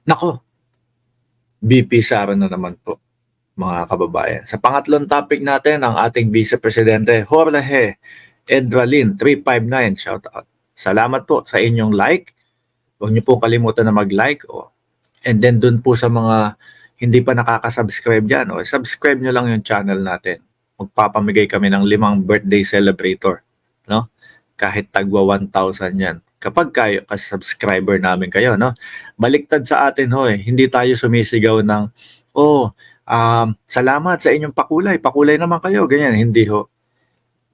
Nako, VP Sara na naman po, mga kababayan. Sa pangatlong topic natin, ang ating Vice Presidente Jorge Edralin 359, shout out. Salamat po sa inyong like. Huwag niyo po kalimutan na mag-like. And then dun po sa mga hindi pa nakaka-subscribe dyan, subscribe nyo lang yung channel natin. Magpapamigay kami ng 5 birthday celebrator. No? Kahit tagwa 1,000 yan. Kapag kayo, subscriber namin kayo, no? Baliktad sa atin hindi tayo sumisigaw ng, salamat sa inyong pakulay, pakulay naman kayo, ganyan. Hindi ho.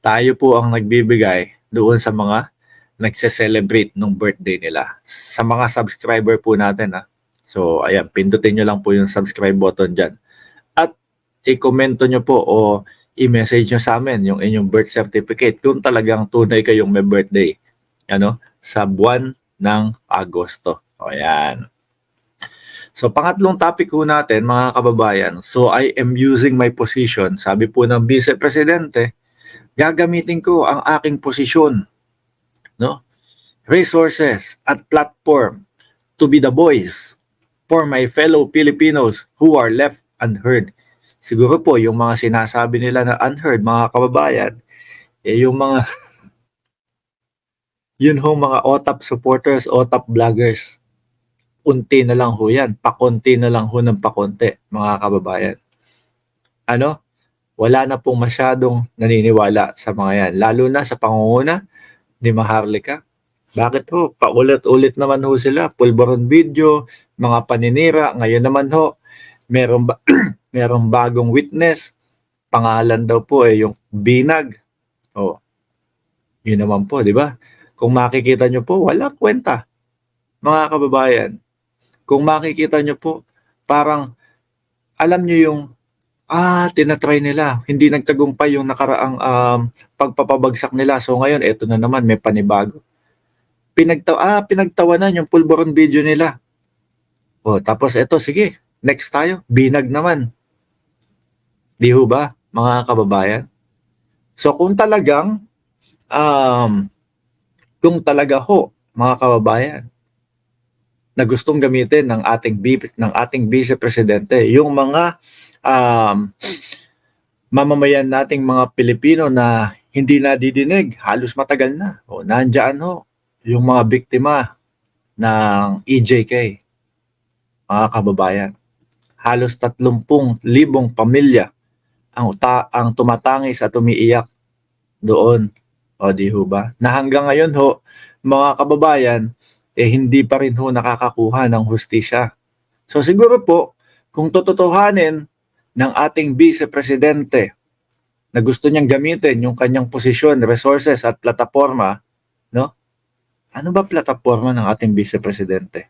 Tayo po ang nagbibigay doon sa mga nagse-celebrate ng birthday nila. Sa mga subscriber po natin, ha. So, ayan, pindutin nyo lang po yung subscribe button dyan. At i-komento nyo po o i-message nyo sa amin yung inyong birth certificate kung talagang tunay kayong may birthday. Sa buwan ng Agosto. O yan. So pangatlong topic ko natin, mga kababayan. So I am using my position. Sabi po ng Vice Presidente, gagamitin ko ang aking posisyon, resources at platform to be the voice for my fellow Filipinos who are left unheard. Siguro po yung mga sinasabi nila na unheard, mga kababayan, yung mga yun ho, mga OTAP supporters, OTAP vloggers. Unti na lang ho yan. Pakonti na lang ho ng pakonti, mga kababayan. Wala na pong masyadong naniniwala sa mga yan. Lalo na sa pangunguna ni Maharlika. Bakit ho? Paulit-ulit naman ho sila. Pulburon video, mga paninira. Ngayon naman ho, merong bagong witness. Pangalan daw po yung Binag. Yun naman po, di ba? Kung makikita nyo po, walang kwenta. Mga kababayan, kung makikita nyo po, parang alam nyo yung, tinatry nila. Hindi nagtagumpay yung nakaraang pagpapabagsak nila. So ngayon, eto na naman, may panibago. Pinagtawanan yung pulburon video nila. Tapos eto, sige, next tayo. Binag naman. Di ho ba, mga kababayan? So kung talaga mga kababayan, na gustong gamitin ng ating Vice Presidente yung mga mamamayan nating mga Pilipino na hindi nadidinig halos matagal na. Nandiyan yung mga biktima ng EJK, mga kababayan. Halos 30,000 pamilya ang tumatangis at umiiyak doon. Di ho ba? Na hanggang ngayon mga kababayan, hindi pa rin nakakakuha ng hustisya. So siguro po, kung tototohanin ng ating Vice Presidente na gusto niyang gamitin yung kanyang posisyon, resources at plataforma, ano ba plataforma ng ating Vice Presidente?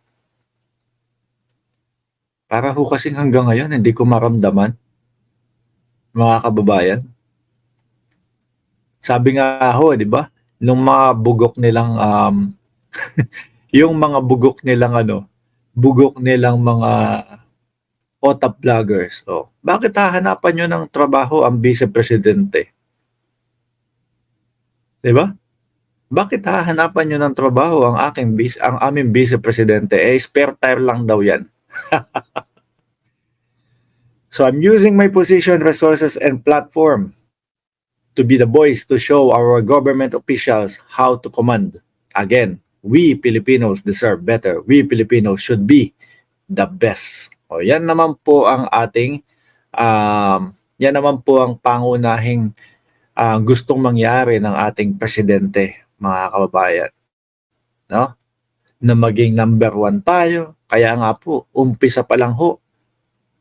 Para kasing hanggang ngayon, hindi ko maramdaman, mga kababayan. Sabi nga di ba? Nung mga bugok nilang yung mga bugok nilang mga OTAP vloggers. Bakit hahanapan nyo ng trabaho ang Vice Presidente? Di ba? Bakit hahanapan nyo ng trabaho ang aming Vice Presidente? Spare tire lang daw yan. So I'm using my position, resources, and platform to be the voice to show our government officials how to command. Again, we Filipinos deserve better. We Filipinos should be the best. Yan naman po ang yan naman po ang pangunahing gustong mangyari ng ating presidente, mga kababayan. Na maging number 1 tayo. Kaya nga po, umpisa pa lang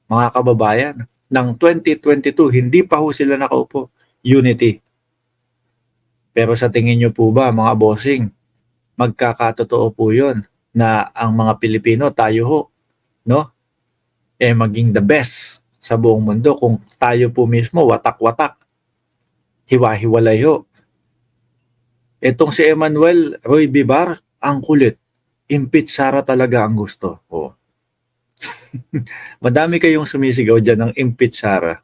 mga kababayan, ng 2022, hindi pa sila nakaupo. Unity. Pero sa tingin nyo po ba, mga bossing, magkakatotoo po yun na ang mga Pilipino, tayo maging the best sa buong mundo kung tayo po mismo watak-watak, hiwa-hiwalay Itong si Emmanuel Roy Bibar, ang kulit. Impeach Sara talaga ang gusto. Madami kayong sumisigaw dyan ng impeach Sara.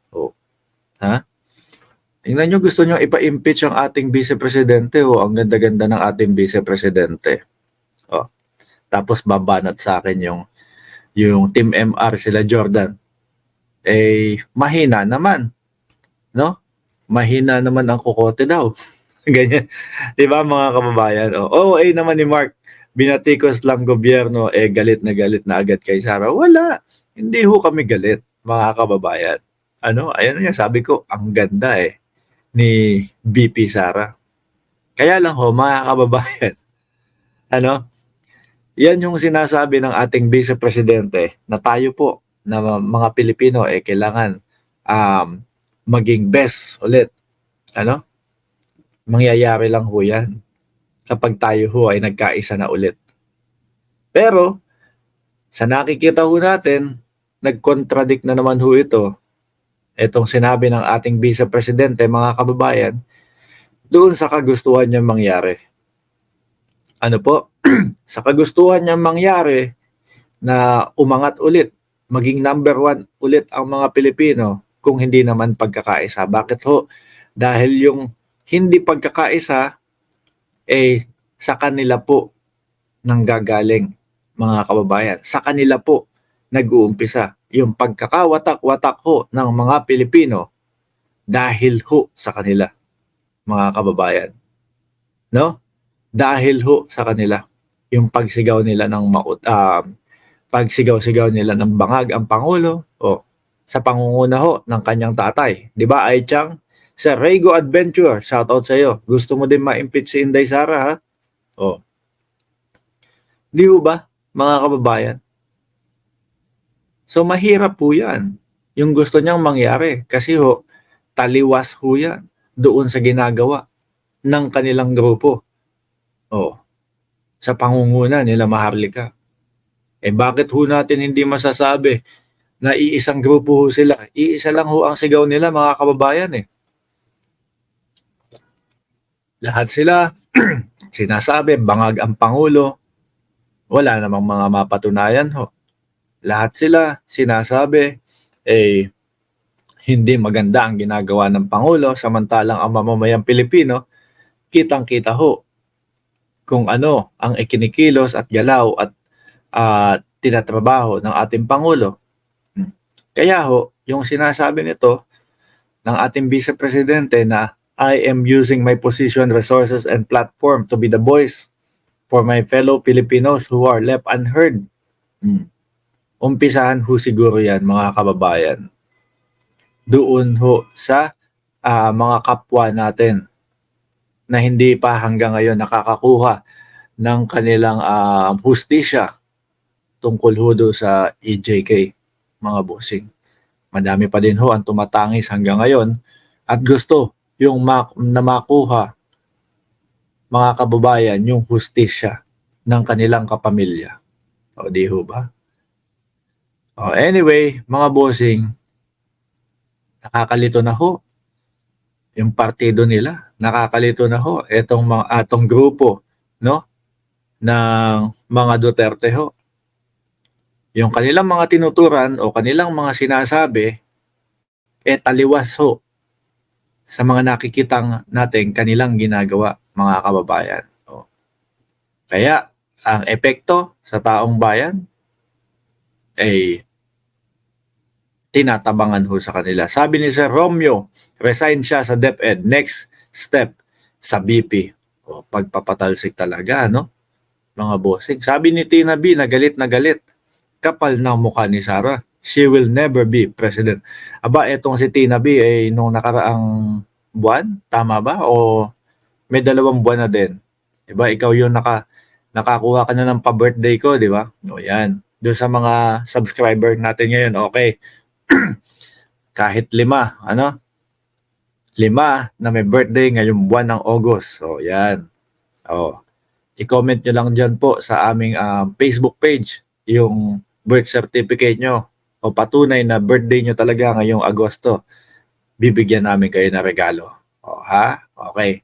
Tingnan nyo, gusto nyo ipa-impeach ang ating Vice Presidente. Ang ganda-ganda ng ating Vice Presidente. Tapos babanat sa akin yung Team MR sila Jordan, mahina naman, no? Mahina naman ang kokote daw. Ganyan. 'Di ba mga kababayan? OA naman ni Mark, binatikos lang gobyerno, galit na agad kay Sara. Wala. Hindi ho kami galit, mga kababayan. Ayun nga sabi ko, ang ganda ni VP Sara. Kaya lang ho, mga kababayan, ano, yan yung sinasabi ng ating Vice Presidente na tayo po na mga Pilipino kailangan maging best ulit. Mangyayari lang ho yan kapag tayo ho ay nagkaisa na ulit. Pero sa nakikita ho natin, nag-contradict na naman ho ito. Itong sinabi ng ating Vice Presidente, mga kababayan, doon sa kagustuhan niyang mangyari. Ano po? Sa kagustuhan niyang mangyari na umangat ulit, maging number 1 ulit ang mga Pilipino kung hindi naman pagkakaisa. Bakit ho? Dahil yung hindi pagkakaisa, sa kanila po nanggagaling, mga kababayan. Sa kanila po nag-uumpisa yung pagkakawatak-watak ho ng mga Pilipino dahil ho sa kanila, mga kababayan. No? Dahil ho sa kanila. Yung pagsigaw nila ng pagsigaw-sigaw nila ng bangag ang Pangulo sa pangunguna ho ng kanyang tatay. Di ba, Ai Chang? Sa Rego Adventure, shoutout sa iyo. Gusto mo din ma-impeach si Inday Sara, ha? Di ba, mga kababayan? So mahirap po yan. Yung gusto niyang mangyari. Kasi ho, taliwas ho yan doon sa ginagawa ng kanilang grupo. Sa pangunguna nila Maharlika. Bakit ho natin hindi masasabi na iisang grupo ho sila? Iisa lang ho ang sigaw nila, mga kababayan Lahat sila sinasabi, bangag ang Pangulo. Wala namang mga mapatunayan ho. Lahat sila sinasabi, hindi maganda ang ginagawa ng Pangulo, samantalang ang mamamayang Pilipino, kitang-kita ho kung ano ang ikinikilos at galaw at tinatrabaho ng ating Pangulo. Kaya ho, yung sinasabi nito ng ating Vice Presidente na I am using my position, resources, and platform to be the voice for my fellow Filipinos who are left unheard. Umpisahan ho siguro yan, mga kababayan. Doon ho sa mga kapwa natin na hindi pa hanggang ngayon nakakakuha ng kanilang hustisya tungkol ho do sa EJK, mga bossing. Madami pa din ho ang tumatangis hanggang ngayon at gusto yung na makuha, mga kababayan, yung hustisya ng kanilang kapamilya. Di ho ba? Anyway, mga bossing, nakakalito na ho yung partido nila. Nakakalito na ho itong mga atong grupo, no, ng mga Duterte ho. Yung kanilang mga tinuturan o kanilang mga sinasabi taliwas ho sa mga nakikitang natin kanilang ginagawa, mga kababayan. Kaya ang epekto sa taong bayan tinatabangan ho sa kanila. Sabi ni Sir Romeo, resign siya sa DepEd. Next step sa BP. Pagpapatalsik talaga, no? Mga bossing. Sabi ni Tina B, na galit, kapal ng mukha ni Sara. She will never be president. Aba, etong si Tina B nung nakaraang buwan, tama ba? O may 2 buwan na din. Diba, ikaw yung nakakuha ka na ng pa-birthday ko, di ba? Yan. Doon sa mga subscriber natin ngayon, okay. Kahit 5, 5 na may birthday ngayong buwan ng August. Yan. I-comment nyo lang dyan po sa aming Facebook page yung birth certificate nyo o patunay na birthday nyo talaga ngayong Agosto. Bibigyan namin kayo ng regalo. Ha? Okay.